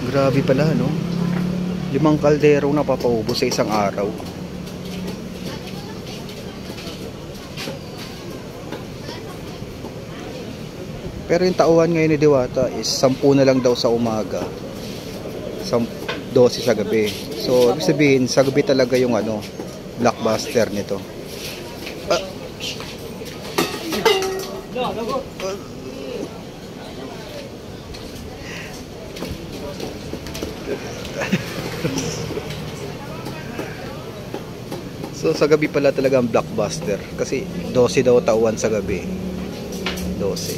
Grabe pala, no? 5 kaldero na papaubos sa isang araw. Pero yung tauhan ngayon ni Diwata is 10 na lang daw sa umaga, 12 sa gabi. So ibig sabihin sa gabi talaga yung ano, blockbuster nito. So sa gabi pala talaga ang blockbuster kasi 12 daw tauhan sa gabi. 12.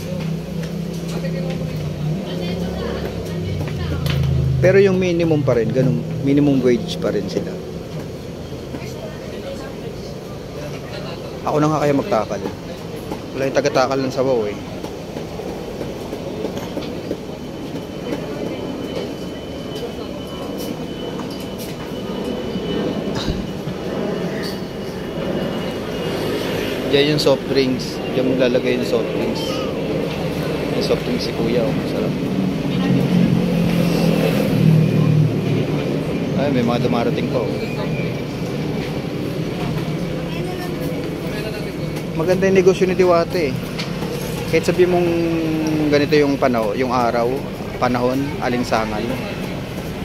Pero yung minimum pa rin, ganun, minimum wage pa rin sila. Ako na nga kaya magtakal. Wala yung taga-takal ng sabaw eh. Diyan yung soft drinks. Diyan mo lalagay yung soft drinks. Yung soft drinks si kuya, oh, masarap. Ay, may mga dumarating pa, oh. Maganda yung negosyo ni Diwata eh. Kahit sabi mong ganito yung panahon, yung araw, panahon, alinsangan,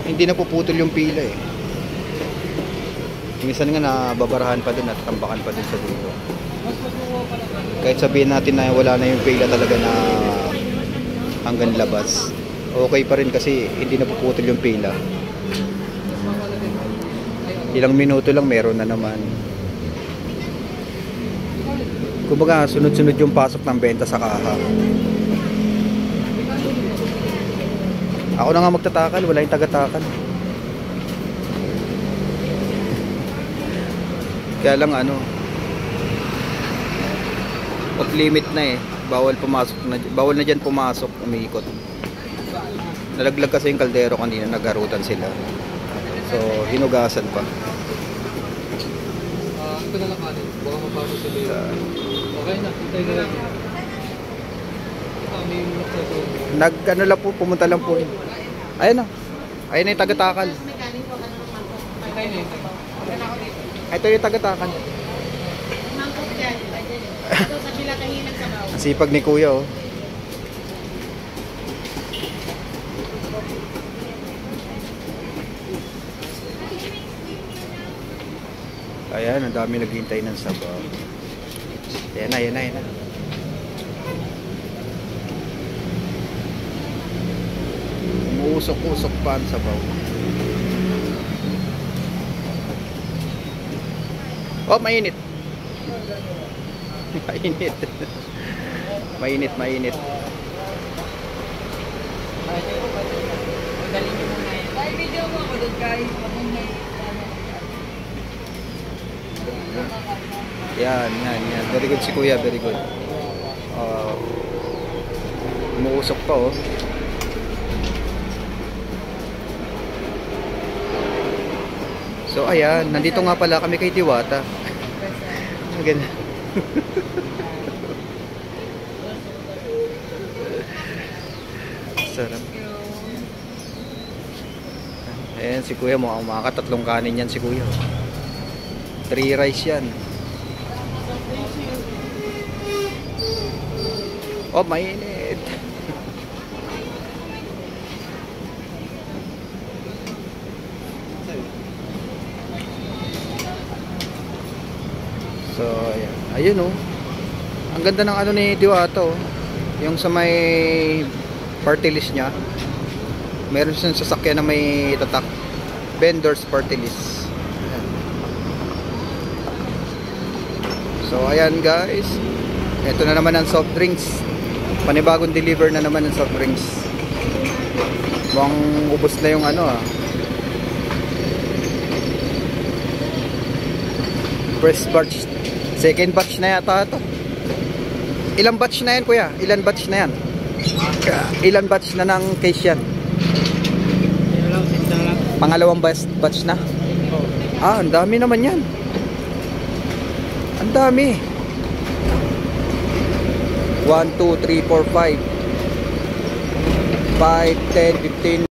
hindi na puputol yung pila eh. Minsan nga nababarahan pa dun at tambakan pa dun sa dulo. Kahit sabihin natin na wala na yung pila talaga na hanggang labas, okay pa rin kasi hindi na puputol yung pila. Ilang minuto lang meron na naman. Kumbaga sunod-sunod yung pasok ng benta sa kaha. Ako na nga magtatakal, wala yung taga-takal. Kaya lang ano, off limit na eh. Bawal pumasok na, bawal na diyan pumasok, umiikot. Nalaglag kasi yung kaldero kanina, nagharutan sila. So, hinugasan pa. Ito na lang kanin. Baka mapasok sa liyo. Okay na, hintay na lang. May mulok na ito. Nag-ano lang po, pumunta lang po. Ayun na. Ayun na yung taga-takal. Hintay na, hintay. Ito yung taga-takal. Mangkok yan. Ito sa sila kahinag sa bawah. Ang sipag ni kuya, oh. Ayan, ang dami naghihintay ng sabaw. Ayan na, ayan na, ayan na. Umuusok-usok pa ang sabaw. Oh, mainit. Mainit. Mainit, mainit. Magaling nyo muna yan. Ay, video mo ako doon guys. Yan, yan, yan. Very good si kuya, very good. Umuusok pa, oh. So, ayan. Nandito nga pala kami kay Diwata. Maganda. Sarap. Ayan, si kuya. Mukhang makakatatlong kanin yan si kuya. 3 rice yan. Oh, mainit. So, ayan. Ayun, oh. Ang ganda ng ano ni Diwata, oh. Yung sa may party list niya. Meron siyang sasakyan na may tatak. Vendors party list. Ayan. So, ayan guys. Ito na naman ang soft drinks. Panibagong deliver na naman ng soft drinks. Mukhang ubos na yung ano, ah. First batch. Second batch na yata ito. Ilang batch na yan, kuya? Ilan batch na yan? Ilan batch na ng case yan? Pangalawang batch na? Ah, ang dami naman yan. Ang dami. 1, 2, 3, 4, 5 5, 10, 15